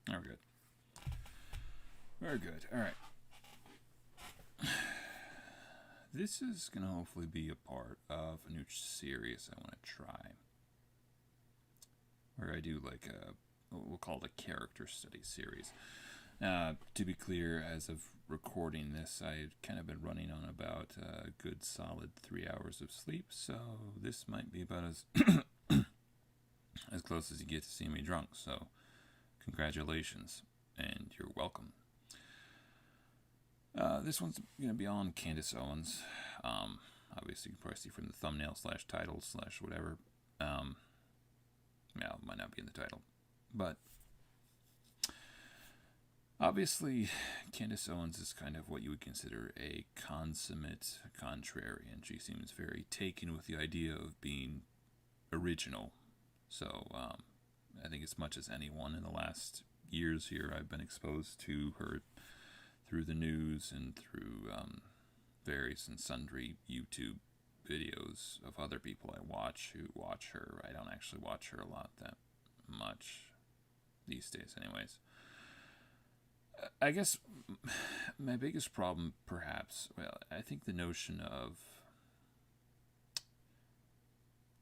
Very good. Very good. All right. This is going to hopefully be a part of a new series I want to try. Where I do like we'll call it a character study series. To be clear, as of recording this, I've kind of been running on about a good solid 3 hours of sleep, so this might be about as as close as you get to seeing me drunk. So, congratulations, and you're welcome. This one's going to be on Candace Owens. Obviously, you can probably see from the thumbnail / title / whatever. Yeah, it might not be in the title, but obviously, Candace Owens is kind of what you would consider a consummate contrarian. She seems very taken with the idea of being original. So, I think as much as anyone in the last years here, I've been exposed to her through the news and through various and sundry YouTube videos of other people I watch who watch her. I don't actually watch her a lot that much these days, anyways. I guess my biggest problem, perhaps, well, I think the notion of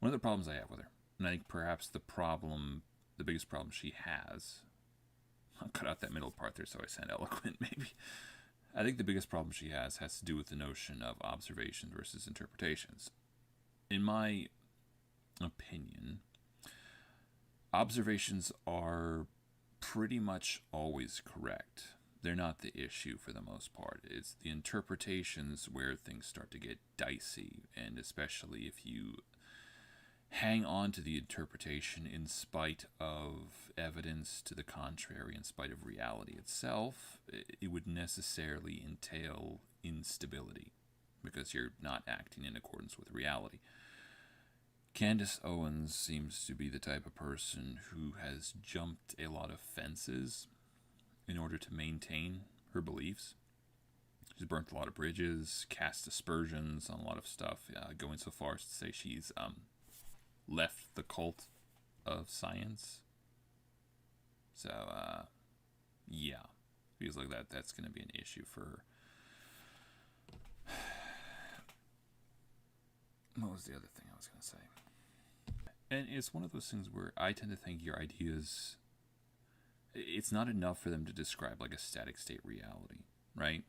one of the problems I have with her, and I think perhaps the biggest problem she has, I'll cut out that middle part there so I sound eloquent, maybe. I think the biggest problem she has to do with the notion of observations versus interpretations. In my opinion, observations are pretty much always correct. They're not the issue for the most part. It's the interpretations where things start to get dicey, and especially if you hang on to the interpretation in spite of evidence to the contrary, in spite of reality itself, it would necessarily entail instability because you're not acting in accordance with reality. Candace Owens seems to be the type of person who has jumped a lot of fences in order to maintain her beliefs. She's burnt a lot of bridges, cast aspersions on a lot of stuff, going so far as to say she's left the cult of science. So, yeah. Feels like that's going to be an issue for her. What was the other thing I was going to say? And it's one of those things where I tend to think your ideas, it's not enough for them to describe like a static state reality, right?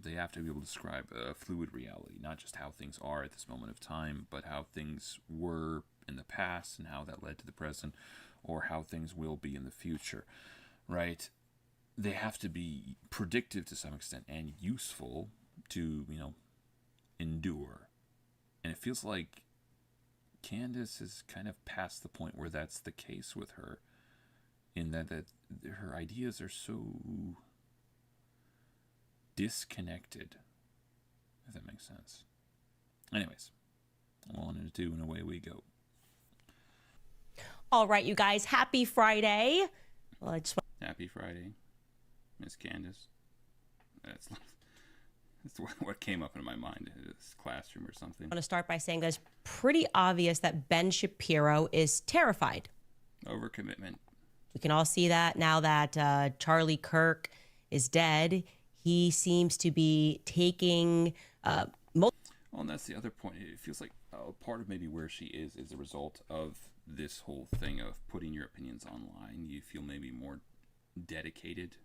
They have to be able to describe a fluid reality, not just how things are at this moment of time, but how things were in the past and how that led to the present, or how things will be in the future, right? They have to be predictive to some extent and useful to, endure. And it feels like Candace is kind of past the point where that's the case with her, in that her ideas are so disconnected, if that makes sense. Anyways, 1 and 2, and away we go. All right, you guys, happy Friday. Well, Happy Friday, Miss Candace. That's what came up in my mind. This classroom or something. I want to start by saying that it's pretty obvious that Ben Shapiro is terrified. Overcommitment. We can all see that now that Charlie Kirk is dead. He seems to be taking Well, and that's the other point. It feels like part of maybe where she is a result of this whole thing of putting your opinions online. You feel maybe more dedicated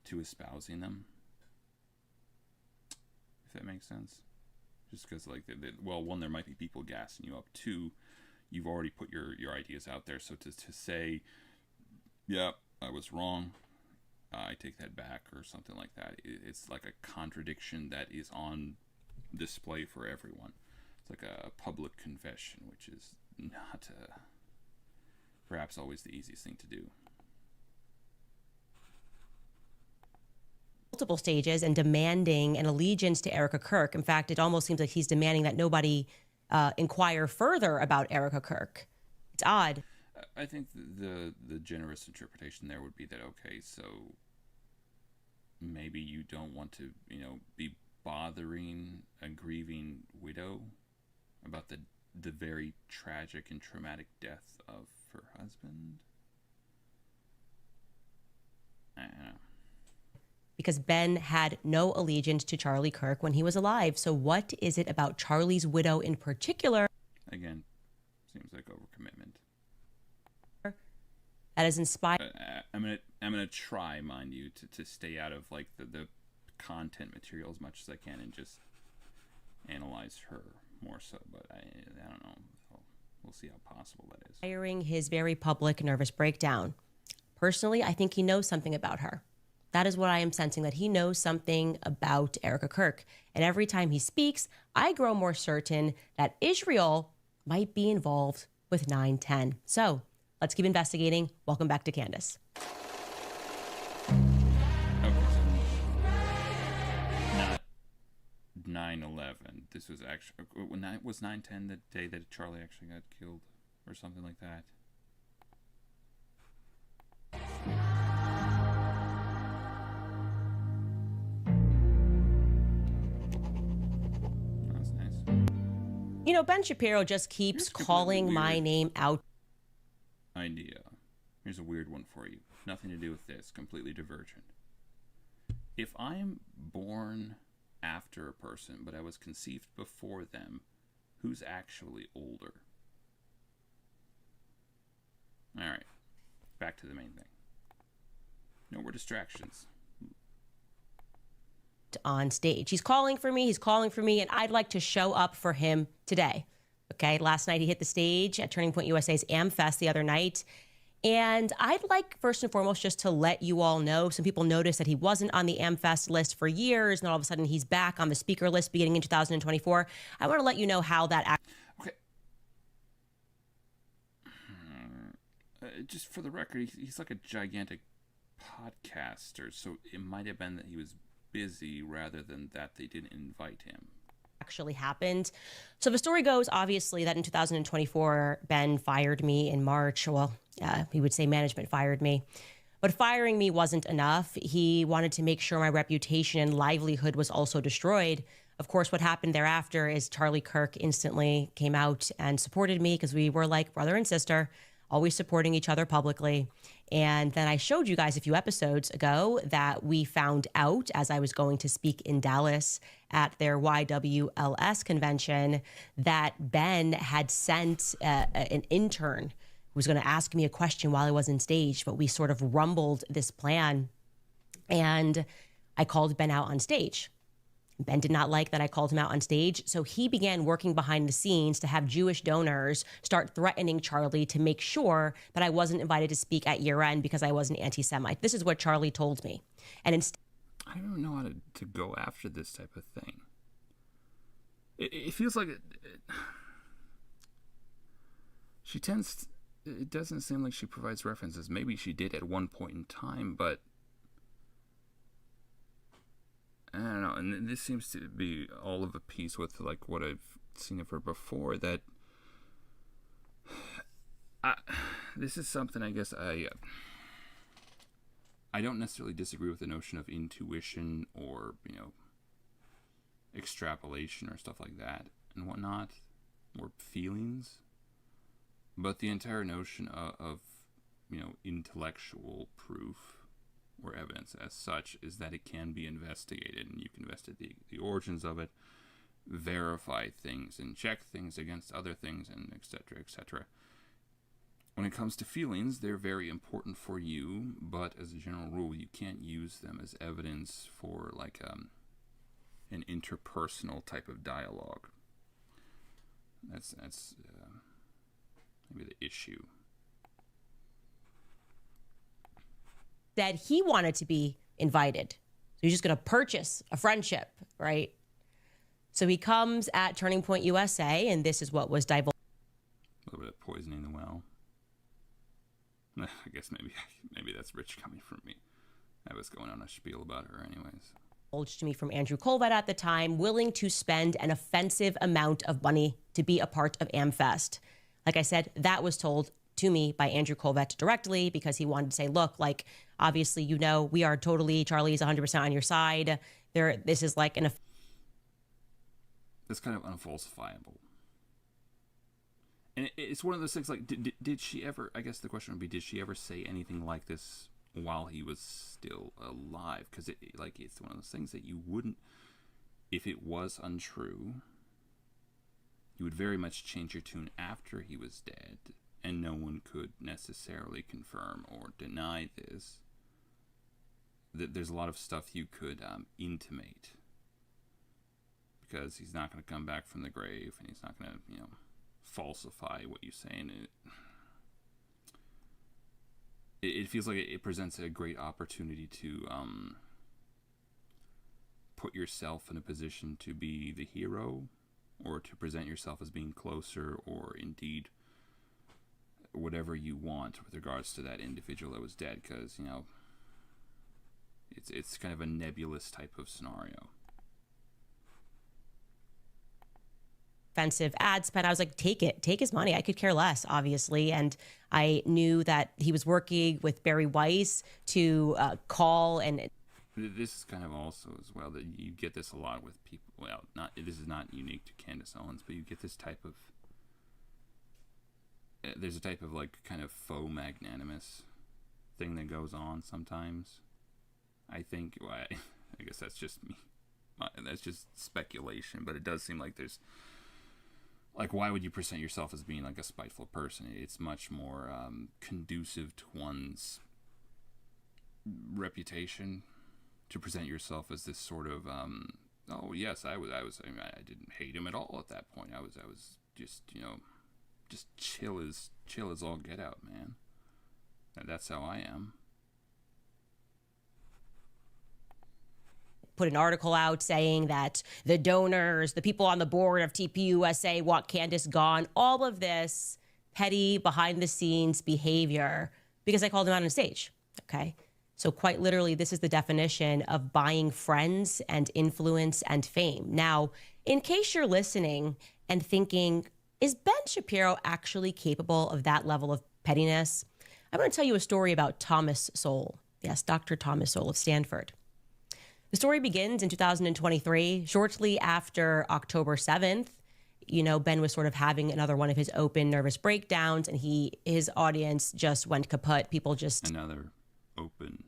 to espousing them, if that makes sense. Just because, like, well, one, there might be people gassing you up. Two, you've already put your ideas out there. So to say, yeah, I was wrong, I take that back, or something like that, it's like a contradiction that is on display for everyone. It's like a public confession, which is not perhaps always the easiest thing to do. Multiple stages and demanding an allegiance to Erica Kirk. In fact, it almost seems like he's demanding that nobody inquire further about Erica Kirk. It's odd. I think the generous interpretation there would be that, okay, so maybe you don't want to, be bothering a grieving widow about the very tragic and traumatic death of her husband. because Ben had no allegiance to Charlie Kirk when he was alive. So what is it about Charlie's widow in particular Again, seems like overcommitment. that has inspired? I'm gonna try, mind you, to stay out of like the content material as much as I can and just analyze her more so. But I don't know. We'll see how possible that is. Firing his very public nervous breakdown. Personally, I think he knows something about her. That is what I am sensing, that he knows something about Erica Kirk. And every time he speaks, I grow more certain that Israel might be involved with 9/10. So let's keep investigating. Welcome back to Candace. Okay, so not 9/11. This was actually was 9/10 the day that Charlie actually got killed, or something like that. That's nice. You know, Ben Shapiro just keeps calling my name out. Idea. Here's a weird one for you. Nothing to do with this. Completely divergent. If I'm born after a person, but I was conceived before them, who's actually older? Alright. Back to the main thing. No more distractions. On stage. He's calling for me, and I'd like to show up for him today. Okay, last night he hit the stage at Turning Point USA's AmFest the other night. And I'd like, first and foremost, just to let you all know, some people noticed that he wasn't on the AmFest list for years, and all of a sudden he's back on the speaker list beginning in 2024. I want to let you know how that Okay. Just for the record, he's like a gigantic podcaster, so it might have been that he was busy rather than that they didn't invite him. actually happened. So the story goes, obviously, that in 2024, Ben fired me in March. Well, he would say management fired me. But firing me wasn't enough. He wanted to make sure my reputation and livelihood was also destroyed. Of course, what happened thereafter is Charlie Kirk instantly came out and supported me because we were like brother and sister, always supporting each other publicly. And then I showed you guys a few episodes ago that we found out as I was going to speak in Dallas at their YWLS convention that Ben had sent an intern who was going to ask me a question while I was on stage, but we sort of rumbled this plan. And I called Ben out on stage. Ben did not like that I called him out on stage, so he began working behind the scenes to have Jewish donors start threatening Charlie to make sure that I wasn't invited to speak at year-end because I was an anti-Semite. This is what Charlie told me. And instead, I don't know how to go after this type of thing. It feels like she tends. It doesn't seem like she provides references. Maybe she did at one point in time, but I don't know. And this seems to be all of a piece with like what I've seen of her before. That this is something I guess I don't necessarily disagree with the notion of intuition or extrapolation or stuff like that and whatnot, or feelings. But the entire notion of intellectual proof or evidence as such is that it can be investigated, and you can investigate the origins of it, verify things, and check things against other things, and etc., etc. When it comes to feelings, they're very important for you, but as a general rule, you can't use them as evidence for like an interpersonal type of dialogue. That's maybe the issue. that he wanted to be invited. So he's just going to purchase a friendship, right? So he comes at Turning Point USA, and this is what was divulged. A little bit of poisoning the well. I guess maybe that's rich coming from me. I was going on a spiel about her anyways. To me from Andrew Colvett at the time, willing to spend an offensive amount of money to be a part of AmFest. Like I said, that was told to me by Andrew Colvett directly because he wanted to say, look, like, obviously, we are totally, Charlie is 100% on your side. This is like That's kind of unfalsifiable. And it's one of those things like, did she ever, I guess the question would be, did she ever say anything like this while he was still alive, because it's one of those things that you wouldn't, if it was untrue, you would very much change your tune after he was dead, and no one could necessarily confirm or deny this. There's a lot of stuff you could intimate, because he's not going to come back from the grave, and he's not going to, falsify what you say, and it feels like it presents a great opportunity to put yourself in a position to be the hero, or to present yourself as being closer, or indeed whatever you want with regards to that individual that was dead, because it's kind of a nebulous type of scenario. Offensive ad spend. I was like, take his money. I could care less, obviously. And I knew that he was working with Barry Weiss to call, and this is kind of also as well that you get this a lot with people. Well, this is not unique to Candace Owens, but you get this type of there's a type of kind of faux magnanimous thing that goes on sometimes. I think, well, I guess that's just me. That's just speculation, but it does seem like there's why would you present yourself as being a spiteful person? It's much more conducive to one's reputation to present yourself as this sort of oh yes, I didn't hate him at all at that point. I was just just chill as all get out, man. That's how I am. Put an article out saying that the donors, the people on the board of TPUSA want Candace gone. All of this petty behind the scenes behavior because I called him out on stage. Okay. So quite literally, this is the definition of buying friends and influence and fame. Now, in case you're listening and thinking, is Ben Shapiro actually capable of that level of pettiness? I'm going to tell you a story about Thomas Sowell. Yes, Dr. Thomas Sowell of Stanford. The story begins in 2023, shortly after October 7th. Ben was sort of having another one of his open nervous breakdowns, and his audience just went kaput. People just another open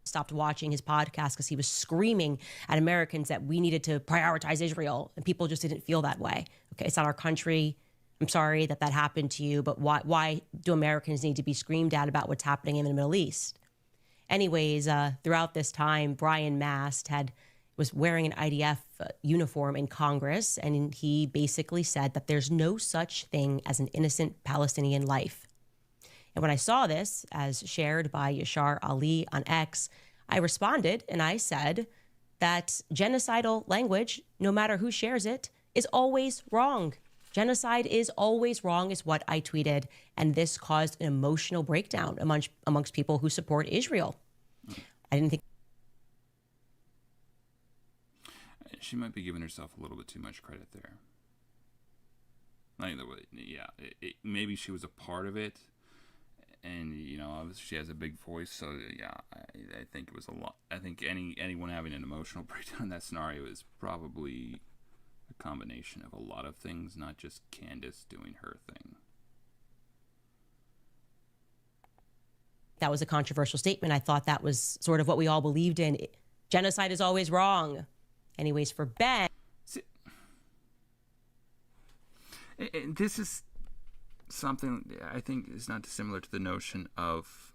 stopped watching his podcast because he was screaming at Americans that we needed to prioritize Israel, and people just didn't feel that way. Okay, it's not our country. I'm sorry that happened to you, but why do Americans need to be screamed at about what's happening in the Middle East? Anyways, throughout this time, Brian Mast was wearing an IDF uniform in Congress, and he basically said that there's no such thing as an innocent Palestinian life. And when I saw this, as shared by Yashar Ali on X, I responded and I said that genocidal language, no matter who shares it, is always wrong. Genocide is always wrong is what I tweeted, and this caused an emotional breakdown amongst people who support Israel. I didn't think she might be giving herself a little bit too much credit there. Maybe she was a part of it, and she has a big voice, so yeah, I think it was a lot. I think anyone having an emotional breakdown in that scenario is probably a combination of a lot of things, not just Candace doing her thing. that was a controversial statement. I thought that was sort of what we all believed in. Genocide is always wrong. Anyways, for Ben. This is something I think is not dissimilar to the notion of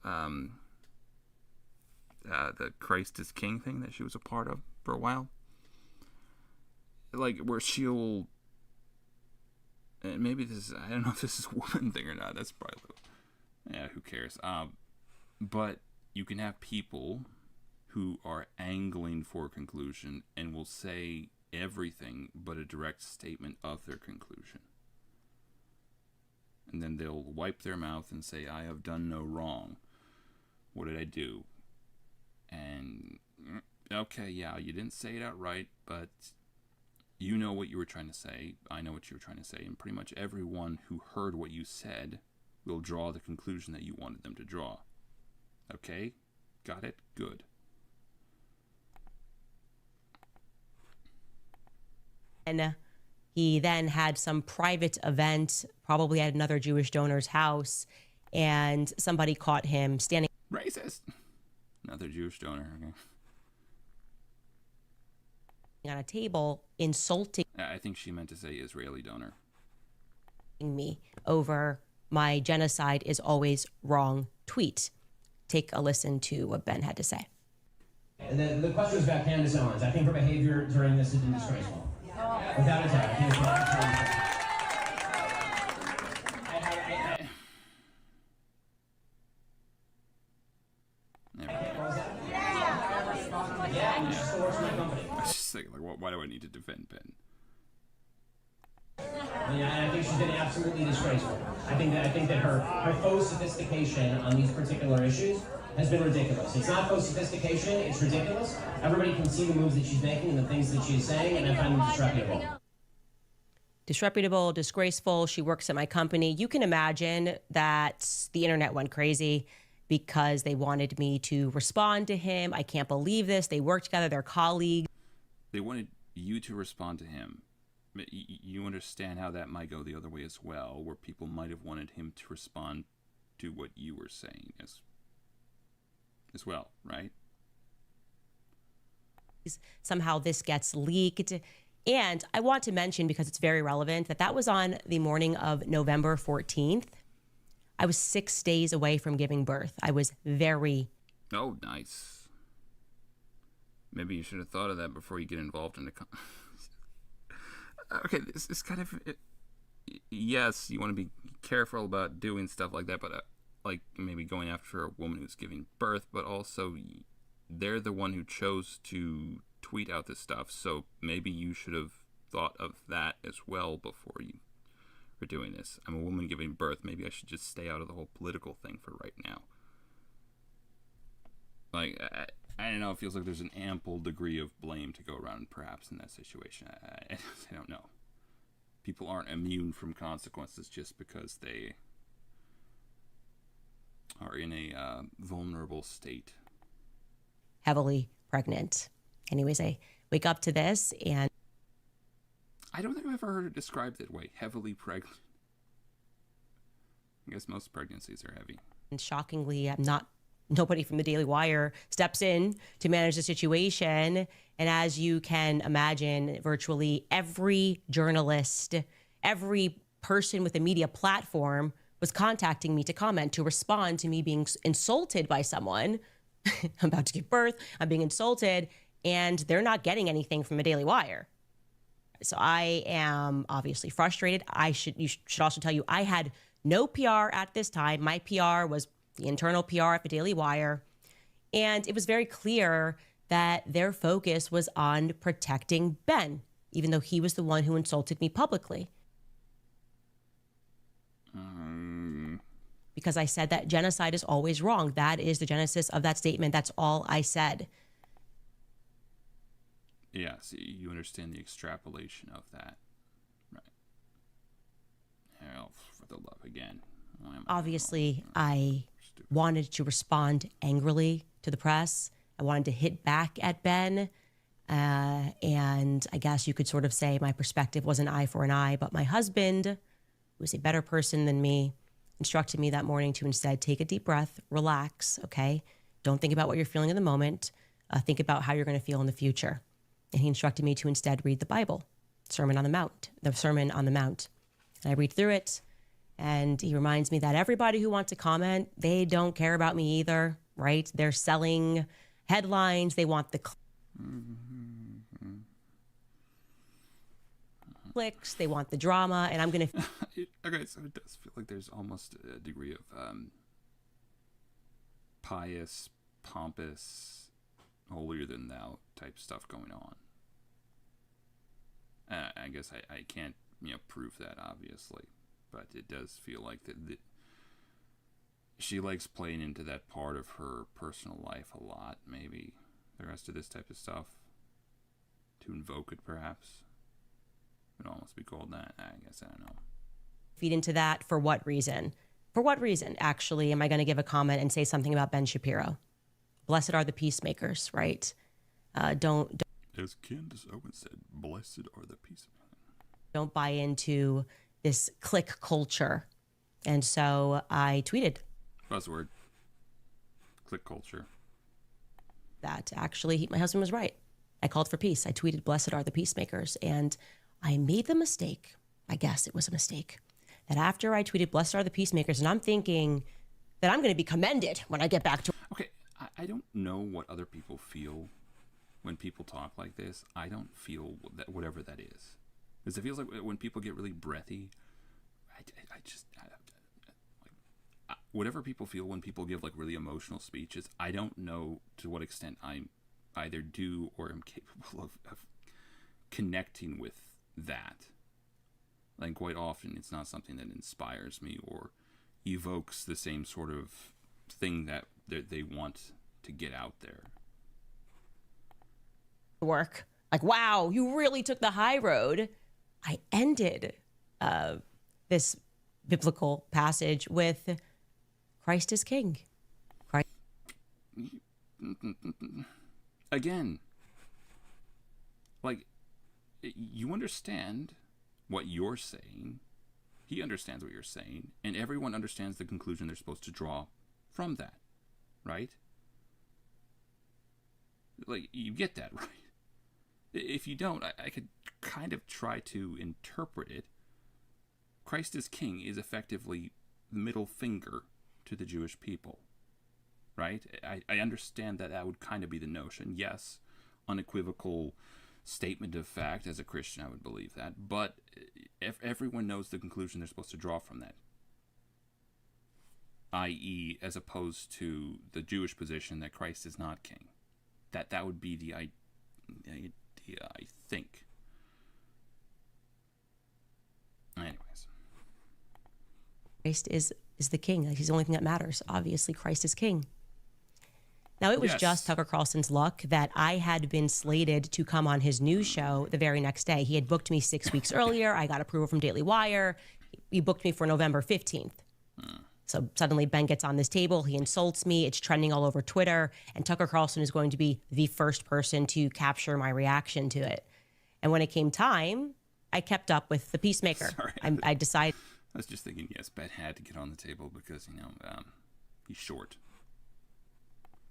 the Christ is King thing that she was a part of for a while. Like, where she'll... And maybe this is... I don't know if this is a woman thing or not. That's probably... Yeah, who cares? But you can have people who are angling for a conclusion and will say everything but a direct statement of their conclusion. And then they'll wipe their mouth and say, I have done no wrong. What did I do? And, okay, yeah, you didn't say it outright, but you know what you were trying to say. I know what you were trying to say. And pretty much everyone who heard what you said will draw the conclusion that you wanted them to draw. Okay? Got it? Good. And he then had some private event, probably at another Jewish donor's house. and somebody caught him standing Racist. Another Jewish donor. Okay. on a table insulting I think she meant to say Israeli donor. me over my genocide is always wrong tweet. Take a listen to what Ben had to say. The question was about Candace Owens. I think her behavior during this has been disgraceful. Without a doubt. I think it's yeah, she still works for my company. I was just thinking, like, why do I need to defend Ben? I think she's been absolutely disgraceful. I think that her faux sophistication on these particular issues has been ridiculous. It's not faux sophistication, it's ridiculous. Everybody can see the moves that she's making and the things that she's saying, and I find them disreputable. Disreputable, disgraceful. She works at my company. You can imagine that the internet went crazy because they wanted me to respond to him. I can't believe this. They work together, they're colleagues. They wanted you to respond to him. You understand how that might go the other way as well, where people might have wanted him to respond to what you were saying as well, right? Somehow this gets leaked. And I want to mention, because it's very relevant, that was on the morning of November 14th. I was 6 days away from giving birth. I was very... Oh, nice. Maybe you should have thought of that before you get involved in the... Okay, this is kind of... Yes, you want to be careful about doing stuff like that, but like maybe going after a woman who's giving birth, but also they're the one who chose to tweet out this stuff, so maybe you should have thought of that as well before you were doing this. I'm a woman giving birth. Maybe I should just stay out of the whole political thing for right now. Like, I don't know. It feels like there's an ample degree of blame to go around, perhaps, in that situation. I don't know. People aren't immune from consequences just because they are in a vulnerable state. Heavily pregnant. Anyways, I wake up to this and... I don't think I've ever heard it described that way. Heavily pregnant. I guess most pregnancies are heavy. And shockingly, nobody from the Daily Wire steps in to manage the situation. And as you can imagine, virtually every journalist, every person with a media platform was contacting me to comment, to respond to me being insulted by someone. I'm about to give birth. I'm being insulted. And they're not getting anything from the Daily Wire. So I am obviously frustrated. You should also tell you, I had no PR at this time. My PR was the internal PR at the Daily Wire. And it was very clear that their focus was on protecting Ben, even though he was the one who insulted me publicly. Because I said that genocide is always wrong. That is the genesis of that statement. That's all I said. Yeah, so you understand the extrapolation of that. Right. Hell, for the love again. Obviously, I wanted to respond angrily to the press. I wanted to hit back at Ben. And I guess you could sort of say my perspective was an eye for an eye. But my husband, who was a better person than me, instructed me that morning to instead take a deep breath, relax, okay? Don't think about what you're feeling in the moment. Think about how you're going to feel in the future. And he instructed me to instead read the Bible, the Sermon on the Mount. And I read through it, and he reminds me that everybody who wants to comment, they don't care about me either, right? They're selling headlines. They want the clicks. They want the drama, and I'm going to... Okay, so it does feel like there's almost a degree of pious, pompous, holier-than-thou type stuff going on. I guess I can't prove that, obviously, but it does feel like that she likes playing into that part of her personal life a lot. Maybe the rest of this type of stuff, to invoke it, perhaps, would almost be called that. I guess I don't know. Feed into that for what reason? For what reason, actually, am I going to give a comment and say something about Ben Shapiro? Blessed are the peacemakers, right? Don't As Candace Owens said, blessed are the peacemakers. Don't buy into this click culture And so I tweeted Buzzword. Click culture. that actually my husband was right. I called for peace. I tweeted, "Blessed are the peacemakers." And I made the mistake, I guess it was a mistake, that after I tweeted, "Blessed are the peacemakers," and I'm thinking that I'm going to be commended when I get back to. Okay, I don't know what other people feel when people talk like this. I don't feel that, whatever that is. Because it feels like when people get really breathy, whatever people feel when people give like really emotional speeches, I don't know to what extent I either do or am capable of connecting with that. Like quite often, it's not something that inspires me or evokes the same sort of thing that they want to get out there. Work. Like, wow, you really took the high road. I ended this biblical passage with Christ is King. Christ. Again, like, you understand what you're saying. He understands what you're saying. And everyone understands the conclusion they're supposed to draw from that. Right? Like, you get that, right? If you don't, I could kind of try to interpret it. Christ is King is effectively the middle finger to the Jewish people, right? I understand that that would kind of be the notion. Yes, unequivocal statement of fact. As a Christian, I would believe that. But everyone knows the conclusion they're supposed to draw from that. I.e., as opposed to the Jewish position that Christ is not king. That would be the idea, I think. Anyways. Christ is the king. Like, he's the only thing that matters. Obviously, Christ is king. Now, it was just Tucker Carlson's luck that I had been slated to come on his news show the very next day. He had booked me 6 weeks earlier. I got approval from Daily Wire. He booked me for November 15th. So suddenly Ben gets on this table. He insults me. It's trending all over Twitter. And Tucker Carlson is going to be the first person to capture my reaction to it. And when it came time, I kept up with the peacemaker. Sorry. I decided. I was just thinking, yes, Ben had to get on the table because, he's short.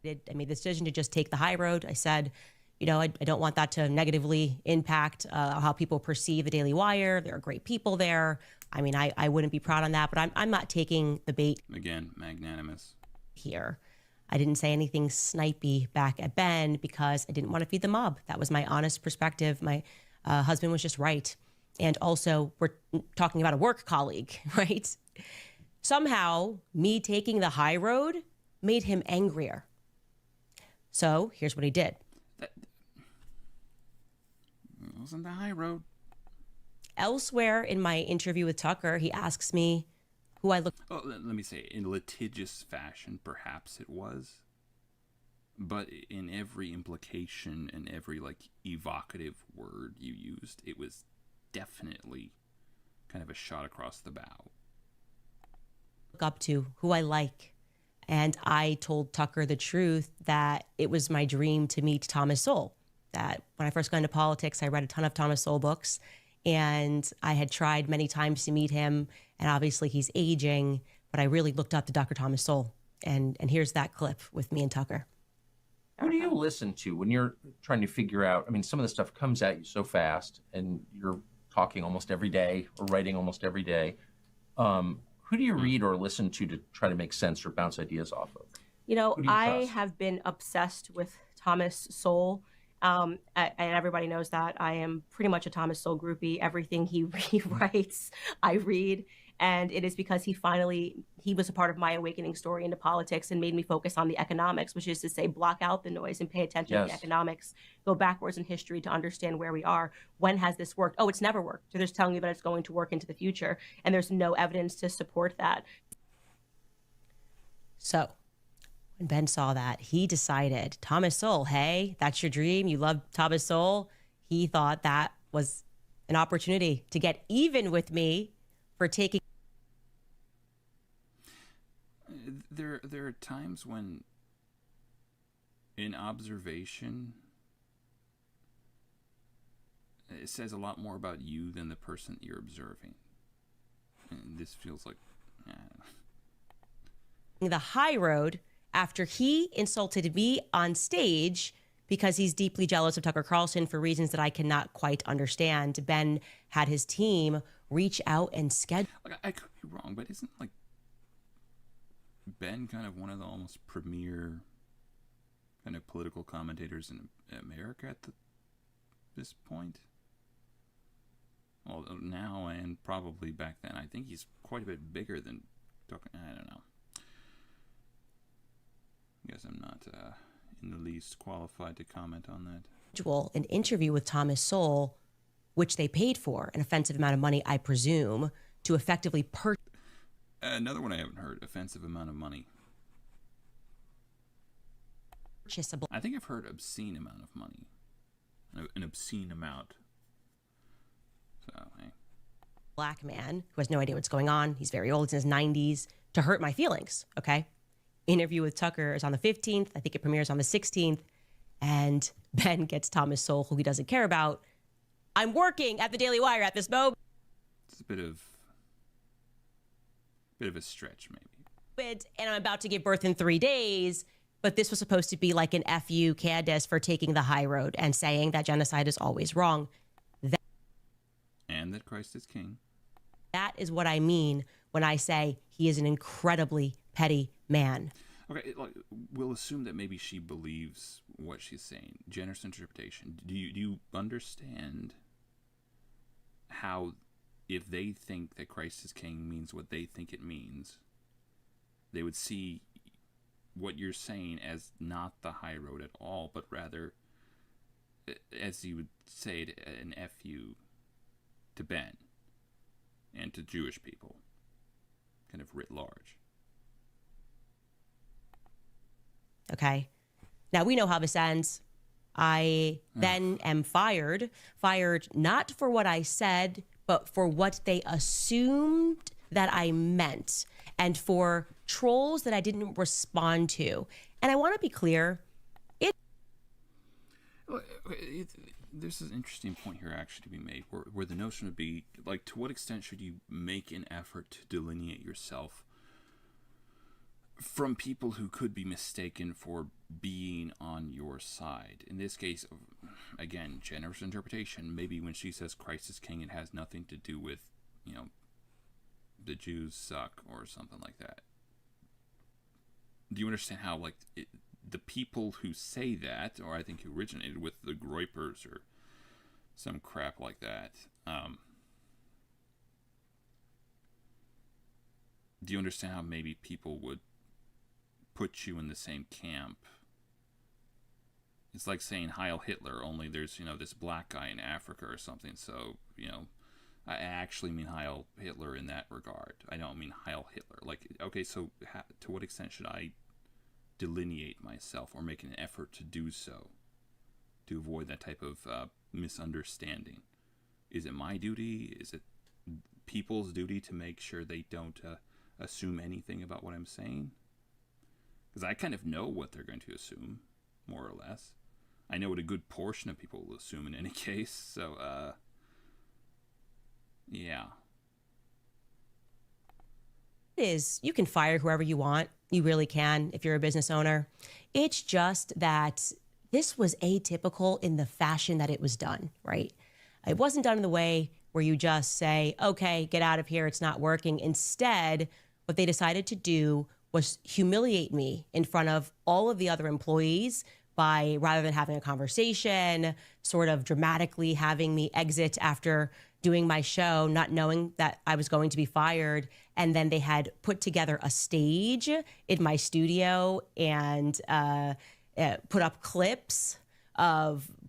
I made the decision to just take the high road. I said, I don't want that to negatively impact how people perceive the Daily Wire. There are great people there. I mean, I wouldn't be proud on that, but I'm not taking the bait. Again, magnanimous. Here. I didn't say anything snipey back at Ben because I didn't want to feed the mob. That was my honest perspective. My husband was just right. And also, we're talking about a work colleague, right? Somehow, me taking the high road made him angrier. So here's what he did. That wasn't the high road. Elsewhere in my interview with Tucker, he asks me who I look. Oh, let me say, in litigious fashion, perhaps it was. But in every implication and every, evocative word you used, it was definitely kind of a shot across the bow. Look up to, who I like. And I told Tucker the truth that it was my dream to meet Thomas Sowell. That when I first got into politics, I read a ton of Thomas Sowell books. And I had tried many times to meet him. And obviously he's aging. But I really looked up to Dr. Thomas Sowell. And here's that clip with me and Tucker. Who do you listen to when you're trying to figure out? I mean, some of the stuff comes at you so fast, and you're talking almost every day or writing almost every day. Who do you read or listen to try to make sense or bounce ideas off of? I have been obsessed with Thomas Sowell, and everybody knows that. I am pretty much a Thomas Sowell groupie. Everything he writes, I read. And it is because he was a part of my awakening story into politics and made me focus on the economics, which is to say, block out the noise and pay attention to the economics, go backwards in history to understand where we are. When has this worked? Oh, it's never worked. So they're telling you that it's going to work into the future. And there's no evidence to support that. So when Ben saw that, he decided, Thomas Sowell, hey, that's your dream. You love Thomas Sowell. He thought that was an opportunity to get even with me for taking. There are times when, in observation, it says a lot more about you than the person you're observing. And this feels like the high road after he insulted me on stage because he's deeply jealous of Tucker Carlson for reasons that I cannot quite understand. Ben had his team reach out and schedule. Like, I could be wrong, but isn't like Ben kind of one of the almost premier kind of political commentators in America at this point? Well, now and probably back then. I think he's quite a bit bigger than Tucker. I don't know. I guess I'm not in the least qualified to comment on that. An interview with Thomas Sowell, which they paid for an offensive amount of money, I presume, to effectively purchase. Another one I haven't heard, offensive amount of money. I think I've heard obscene amount of money. An obscene amount. So, hey. Black man who has no idea what's going on. He's very old, he's in his 90s, to hurt my feelings, okay? Interview with Tucker is on the 15th. I think it premieres on the 16th. And Ben gets Thomas Sowell, who he doesn't care about. I'm working at the Daily Wire at this moment. It's a bit of a stretch, maybe. And I'm about to give birth in 3 days. But this was supposed to be like an F.U. Candace for taking the high road and saying that genocide is always wrong. And that Christ is king. That is what I mean when I say he is an incredibly petty man. Okay, like, we'll assume that maybe she believes what she's saying. Generous interpretation. Do you understand how, if they think that Christ is king means what they think it means, they would see what you're saying as not the high road at all, but rather, as you would say, an F.U. to Ben and to Jewish people, kind of writ large. Okay. Now, we know how this ends. I then am fired not for what I said, but for what they assumed that I meant, and for trolls that I didn't respond to. And I want to be clear. There's an interesting point here actually to be made, where the notion would be, like, to what extent should you make an effort to delineate yourself from people who could be mistaken for being on your side? In this case, again, generous interpretation. Maybe when she says Christ is king, it has nothing to do with, the Jews suck or something like that. Do you understand how, like, the people who say that, or I think who originated with the Groypers or some crap like that, do you understand how maybe people would put you in the same camp? It's like saying Heil Hitler, only there's, this black guy in Africa or something. So, I actually mean Heil Hitler in that regard. I don't mean Heil Hitler. Like, okay, so to what extent should I delineate myself or make an effort to do so to avoid that type of misunderstanding? Is it my duty? Is it people's duty to make sure they don't assume anything about what I'm saying? Because I kind of know what they're going to assume, more or less. I know what a good portion of people will assume in any case. So, yeah. You can fire whoever you want. You really can if you're a business owner. It's just that this was atypical in the fashion that it was done, right? It wasn't done in the way where you just say, okay, get out of here, it's not working. Instead, what they decided to do was humiliate me in front of all of the other employees by, rather than having a conversation, sort of dramatically having me exit after doing my show, not knowing that I was going to be fired. And then they had put together a stage in my studio and put up clips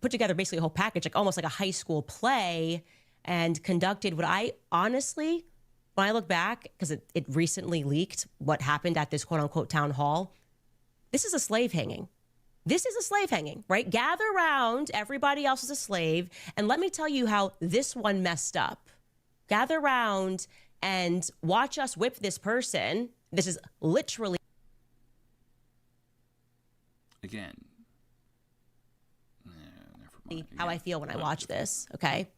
put together basically a whole package, like almost like a high school play, and conducted what I honestly, when I look back, because it recently leaked what happened at this quote unquote town hall, this is a slave hanging. This is a slave hanging, right? Gather around, everybody else is a slave, and let me tell you how this one messed up. Gather around and watch us whip this person. This is literally... Again, never mind. how I feel when I watch this, okay?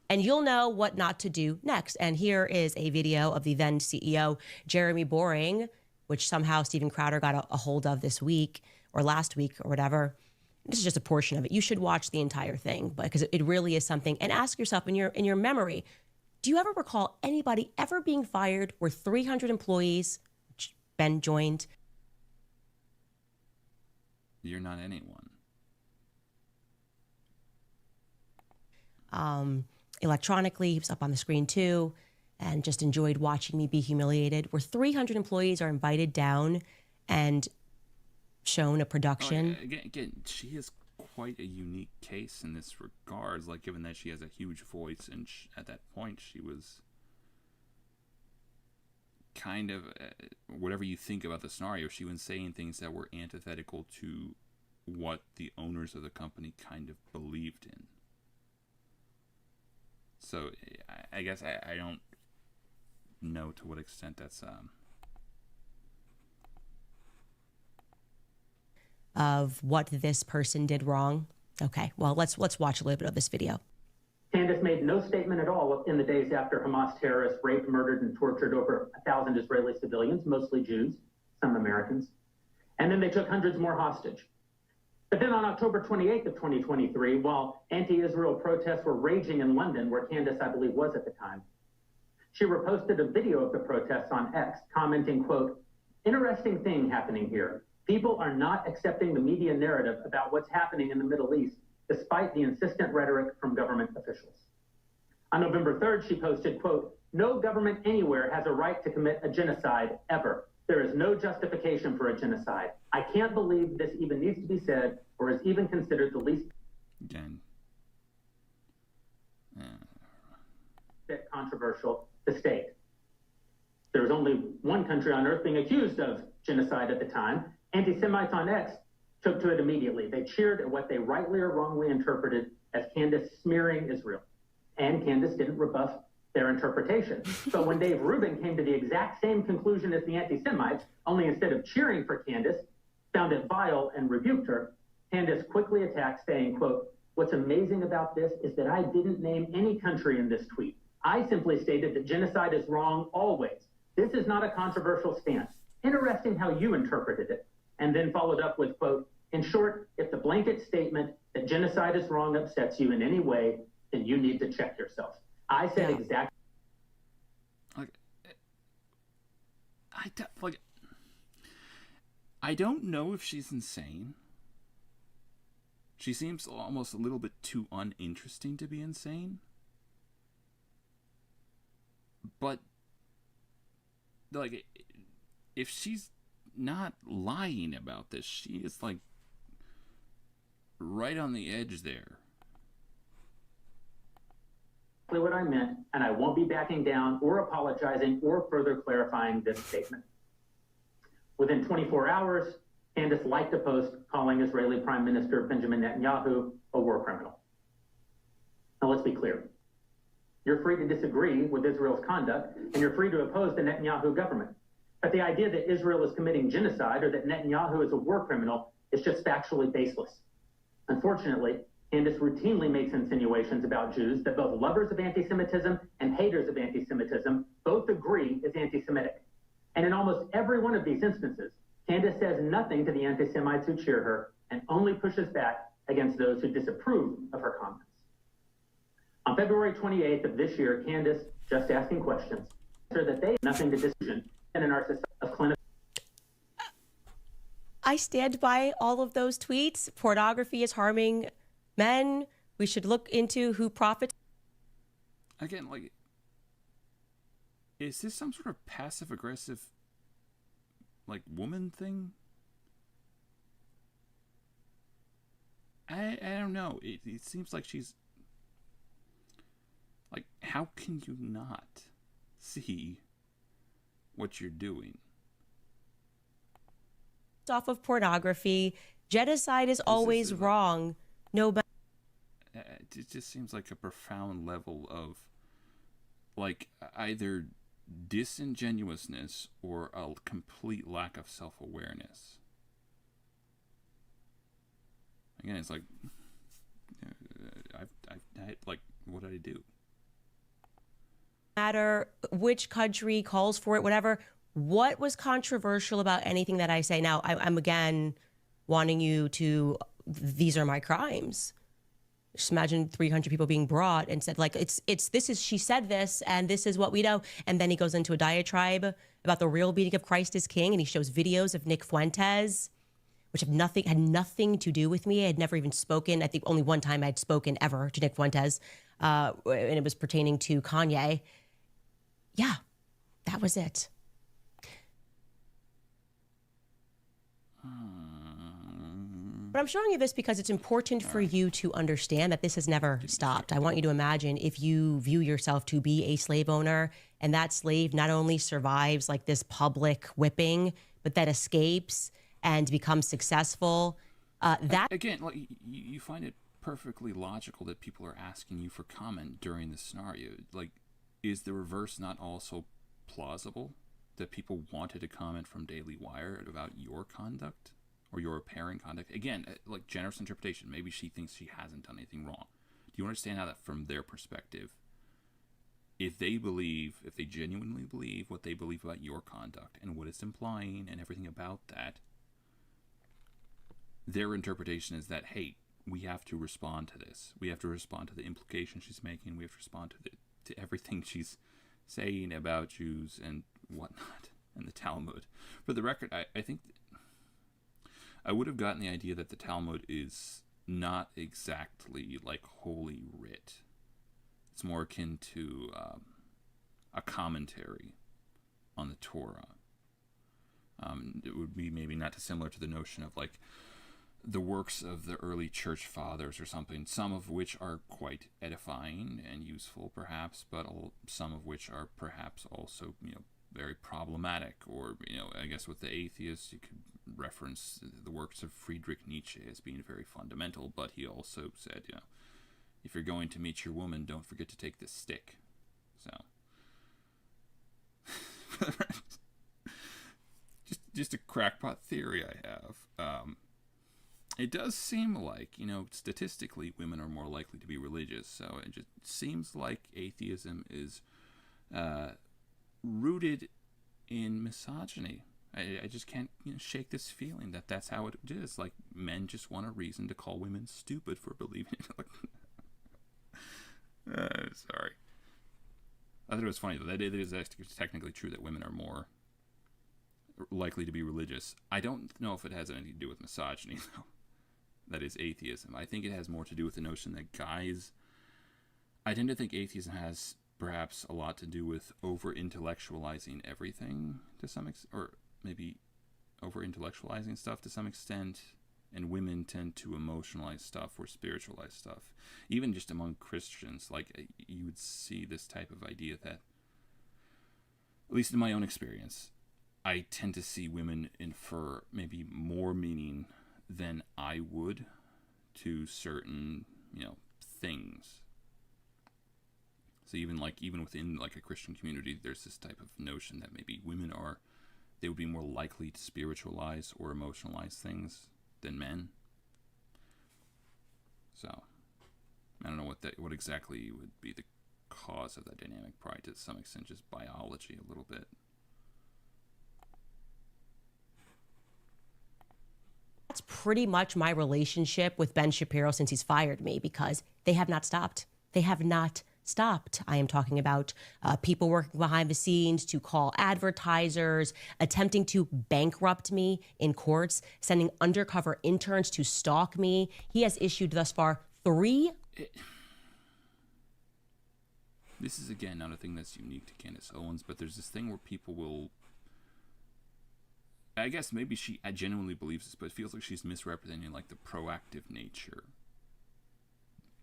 and you'll know what not to do next. And here is a video of the then CEO, Jeremy Boring, which somehow Steven Crowder got a hold of this week or last week or whatever. This is just a portion of it. You should watch the entire thing because it really is something. And ask yourself in your memory, do you ever recall anybody ever being fired where 300 employees, which Ben joined? You're not anyone. Electronically, he was up on the screen too, and just enjoyed watching me be humiliated. Where 300 employees are invited down and shown a production. Again, she is quite a unique case in this regards, like given that she has a huge voice, and at that point she was kind of, whatever you think about the scenario, she was saying things that were antithetical to what the owners of the company kind of believed in. So I guess I don't know to what extent that's of what this person did wrong. Okay, well, let's watch a little bit of this video. Candace made no statement at all in the days after Hamas terrorists raped, murdered, and tortured over 1,000 Israeli civilians, mostly Jews, some Americans. And then they took hundreds more hostage. But then on October 28th of 2023, while anti-Israel protests were raging in London, where Candace, I believe, was at the time, she reposted a video of the protests on X, commenting, quote, "Interesting thing happening here. People are not accepting the media narrative about what's happening in the Middle East, despite the insistent rhetoric from government officials." On November 3rd, she posted, quote, "No government anywhere has a right to commit a genocide ever. There is no justification for a genocide. I can't believe this even needs to be said or is even considered the least bit controversial to state." There was only one country on earth being accused of genocide at the time. Anti-Semites on X took to it immediately. They cheered at what they rightly or wrongly interpreted as Candace smearing Israel. And Candace didn't rebuff their interpretation. So when Dave Rubin came to the exact same conclusion as the anti-Semites, only instead of cheering for Candace, found it vile and rebuked her, Candace quickly attacked, saying, quote, "What's amazing about this is that I didn't name any country in this tweet. I simply stated that genocide is wrong always. This is not a controversial stance. Interesting how you interpreted it." And then followed up with, quote, "In short, if the blanket statement that genocide is wrong upsets you in any way, then you need to check yourself." I said exactly. I don't know if she's insane. She seems almost a little bit too uninteresting to be insane. But, like, if she's not lying about this, she is, like, right on the edge there. What I meant, and I won't be backing down or apologizing or further clarifying this statement. Within 24 hours, Candace liked a post calling Israeli Prime Minister Benjamin Netanyahu a war criminal. Now let's be clear. You're free to disagree with Israel's conduct, and you're free to oppose the Netanyahu government. But the idea that Israel is committing genocide or that Netanyahu is a war criminal is just factually baseless. Unfortunately, Candace routinely makes insinuations about Jews that both lovers of anti-Semitism and haters of anti-Semitism both agree is anti-Semitic. And in almost every one of these instances, Candace says nothing to the anti-Semites who cheer her and only pushes back against those who disapprove of her comments. On February 28th of this year, Candace, just asking questions, answered that they have nothing to decision and in our society of clinical. I stand by all of those tweets. Pornography is harming men. We should look into who profits. Again, like, is this some sort of passive-aggressive, like, woman thing? I don't know. It seems like she's... Like, how can you not see what you're doing? Off of pornography. Genocide is always wrong. No matter. It just seems like a profound level of, like, either disingenuousness or a complete lack of self-awareness. Again, it's like, I like, what did I do? matter which country calls for it, whatever. What was controversial about anything that I say? Now, I'm again wanting you to, these are my crimes. Just imagine 300 people being brought and said, like, she said this, and this is what we know. And then he goes into a diatribe about the real meaning of Christ is King, and he shows videos of Nick Fuentes, which had nothing to do with me. I had never even spoken. I think only one time I'd spoken ever to Nick Fuentes, and it was pertaining to Kanye. Yeah, that was it. But I'm showing you this because it's important for you to understand that this has never stopped. I want you to imagine if you view yourself to be a slave owner, and that slave not only survives like this public whipping, but that escapes and becomes successful. That again, like you find it perfectly logical that people are asking you for comment during this scenario. Like, is the reverse not also plausible? That people wanted a comment from Daily Wire about your conduct or your apparent conduct? Again, like generous interpretation. Maybe she thinks she hasn't done anything wrong. Do you understand how that, from their perspective, if they genuinely believe what they believe about your conduct and what it's implying and everything about that, their interpretation is that, hey, we have to respond to this. We have to respond to the implication she's making. We have to respond to everything she's saying about Jews and whatnot and the Talmud. For the record, I think I would have gotten the idea that the Talmud is not exactly like Holy Writ. It's more akin to a commentary on the Torah. It would be maybe not dissimilar to the notion of like the works of the early church fathers or something, some of which are quite edifying and useful perhaps, but some of which are perhaps also, very problematic. Or, I guess with the atheists, you could reference the works of Friedrich Nietzsche as being very fundamental, but he also said, if you're going to meet your woman, don't forget to take this stick. So, just a crackpot theory I have. It does seem like, statistically, women are more likely to be religious. So it just seems like atheism is rooted in misogyny. I just can't shake this feeling that that's how it is. Like, men just want a reason to call women stupid for believing it. Sorry. I thought it was funny, though. That it is technically true that women are more likely to be religious. I don't know if it has anything to do with misogyny, though. That is atheism. I think it has more to do with the notion that guys... I tend to think atheism has perhaps a lot to do with over-intellectualizing everything to some extent, or maybe over-intellectualizing stuff to some extent, and women tend to emotionalize stuff or spiritualize stuff. Even just among Christians, like, you would see this type of idea that, at least in my own experience, I tend to see women infer maybe more meaning than I would to certain, things. So even within like a Christian community, there's this type of notion that maybe women they would be more likely to spiritualize or emotionalize things than men. So I don't know what exactly would be the cause of that dynamic. Probably to some extent just biology a little bit. That's pretty much my relationship with Ben Shapiro since he's fired me, because they have not stopped. They have not stopped. I am talking about people working behind the scenes to call advertisers, attempting to bankrupt me in courts, sending undercover interns to stalk me. He has issued thus far 3. This is, again, not a thing that's unique to Candace Owens, but there's this thing where people will... I guess maybe she genuinely believes this, but it feels like she's misrepresenting like the proactive nature,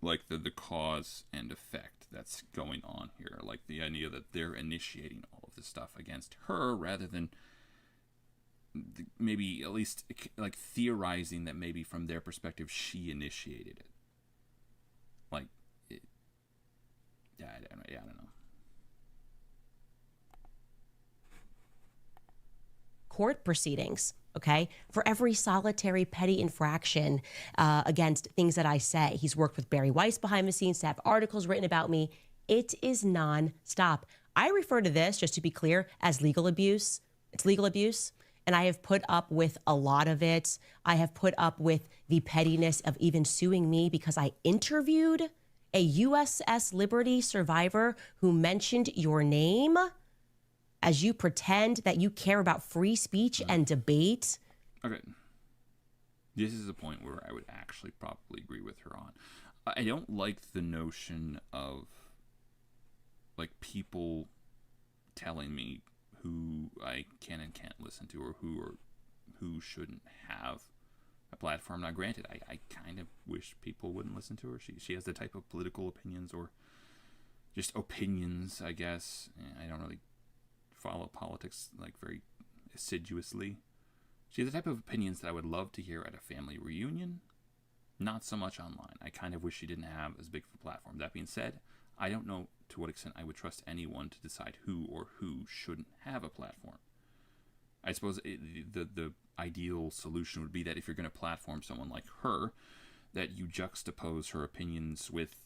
like the cause and effect that's going on here, like the idea that they're initiating all of this stuff against her rather than maybe at least like theorizing that maybe from their perspective she initiated it. Like, I don't know. Court proceedings, okay, for every solitary petty infraction against things that I say. He's worked with Barry Weiss behind the scenes to have articles written about me. It is non-stop. I refer to this, just to be clear, as legal abuse. It's legal abuse. And I have put up with a lot of it. I have put up with the pettiness of even suing me because I interviewed a USS Liberty survivor who mentioned your name as you pretend that you care about free speech and debate. Okay. This is a point where I would actually probably agree with her on. I don't like the notion of like people telling me who I can and can't listen to, or who shouldn't have a platform. Now, granted, I kind of wish people wouldn't listen to her. She has the type of political opinions, or just opinions, I guess. I don't really follow politics like very assiduously. She has the type of opinions that I would love to hear at a family reunion, not so much online. I kind of wish she didn't have as big of a platform. That being said, I don't know to what extent I would trust anyone to decide who or who shouldn't have a platform. I suppose the ideal solution would be that if you're going to platform someone like her, that you juxtapose her opinions with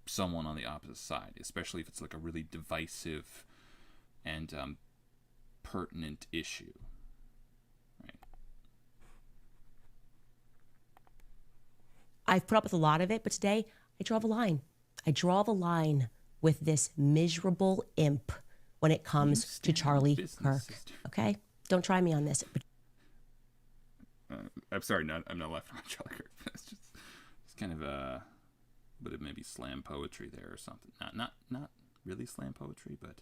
someone on the opposite side, especially if it's like a really divisive and pertinent issue. Right. I've put up with a lot of it, but today I draw the line. I draw the line with this miserable imp when it comes to Charlie Kirk. Okay? Don't try me on this. I'm sorry, I'm not laughing at Charlie Kirk. It's kind of a bit of maybe slam poetry there or something. Not really slam poetry, but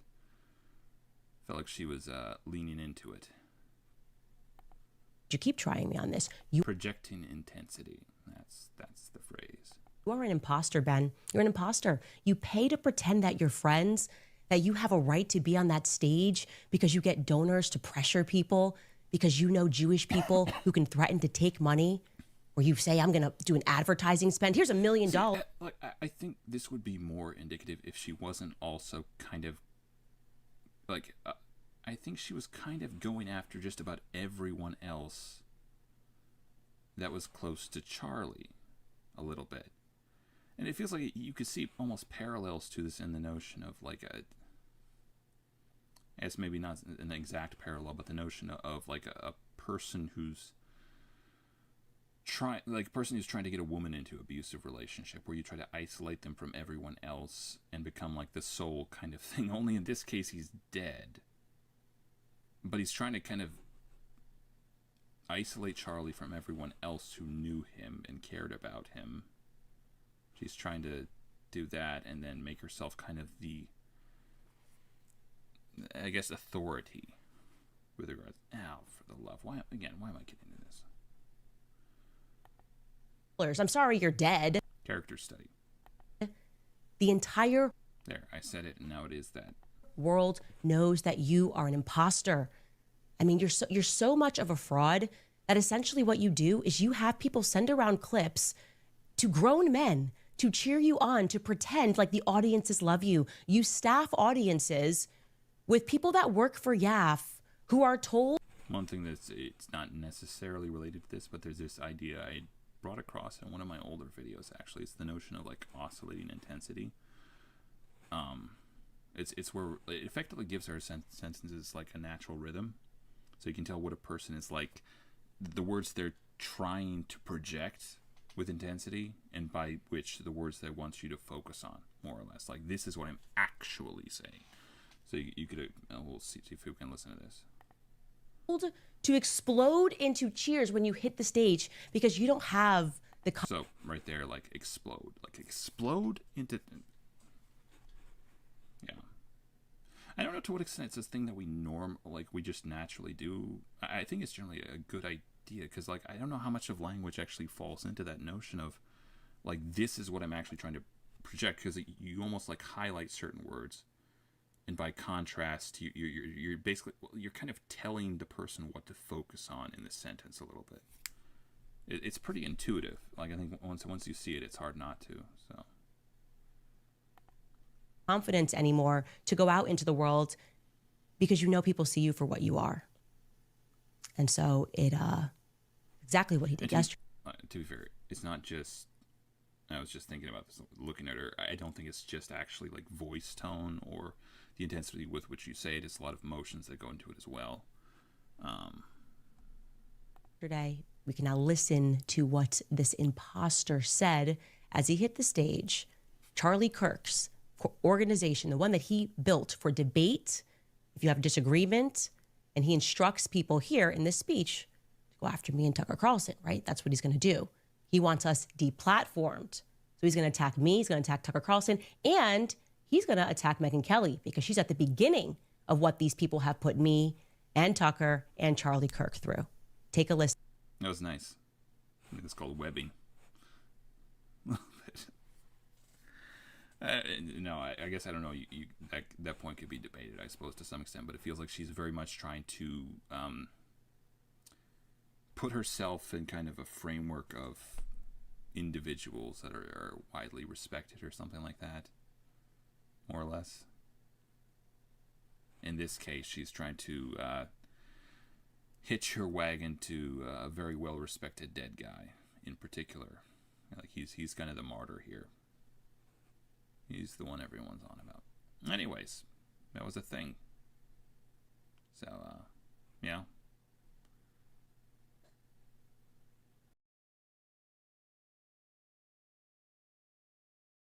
felt like she was leaning into it. You keep trying me on this. Projecting intensity. That's the phrase. You are an imposter, Ben. You're an imposter. You pay to pretend that you're friends, that you have a right to be on that stage because you get donors to pressure people, because you know Jewish people who can threaten to take money, or you say, I'm going to do an advertising spend. Here's $1 million. Like, I think this would be more indicative if she wasn't also kind of like, I think she was kind of going after just about everyone else that was close to Charlie a little bit. And it feels like you could see almost parallels to this in the notion of like it's maybe not an exact parallel, but the notion of like a person who's trying to get a woman into an abusive relationship, where you try to isolate them from everyone else and become like the soul kind of thing. Only in this case, he's dead, but he's trying to kind of isolate Charlie from everyone else who knew him and cared about him. She's trying to do that and then make herself kind of the, I guess, authority with regards. Ow, for the love. Why am I getting into this? I'm sorry you're dead. Character study. The entire There, I said it, and now it is that. World knows that you are an imposter. I mean, you're so much of a fraud that essentially what you do is you have people send around clips to grown men to cheer you on, to pretend like the audiences love you. You staff audiences with people that work for YAF who are told. One thing it's not necessarily related to this, but there's this idea I brought across in one of my older videos, actually. It's the notion of like oscillating intensity. It's where it effectively gives our sentences like a natural rhythm. So you can tell what a person is like, the words they're trying to project with intensity, and by which the words they want you to focus on, more or less. Like, this is what I'm actually saying. So you could, we'll see if we can listen to this. To explode into cheers when you hit the stage because you don't have the. So right there, like explode into. Yeah. I don't know to what extent it's this thing that we just naturally do. I think it's generally a good idea, because like I don't know how much of language actually falls into that notion of like, this is what I'm actually trying to project, because you almost like highlight certain words, and by contrast you're basically, you're kind of telling the person what to focus on in the sentence a little bit. It's pretty intuitive. Like, I think once you see it, it's hard not to. So confidence anymore to go out into the world because you know people see you for what you are. And so it exactly what he did yesterday. To be fair, it's not just, I was just thinking about this looking at her, I don't think it's just actually like voice tone or the intensity with which you say it is a lot of emotions that go into it as well. Yesterday, we can now listen to what this imposter said as he hit the stage. Charlie Kirk's organization, the one that he built for debate, if you have a disagreement, and he instructs people here in this speech to go after me and Tucker Carlson, right? That's what he's going to do. He wants us deplatformed. So he's going to attack me, he's going to attack Tucker Carlson, and he's going to attack Megyn Kelly because she's at the beginning of what these people have put me and Tucker and Charlie Kirk through. Take a listen. That was nice. I think it's called webbing. No, I guess I don't know. That point could be debated, I suppose, to some extent, but it feels like she's very much trying to put herself in kind of a framework of individuals that are widely respected or something like that, more or less. In this case, she's trying to hitch her wagon to a very well-respected dead guy in particular. Like he's kind of the martyr here. He's the one everyone's on about. Anyways, that was a thing. So, yeah.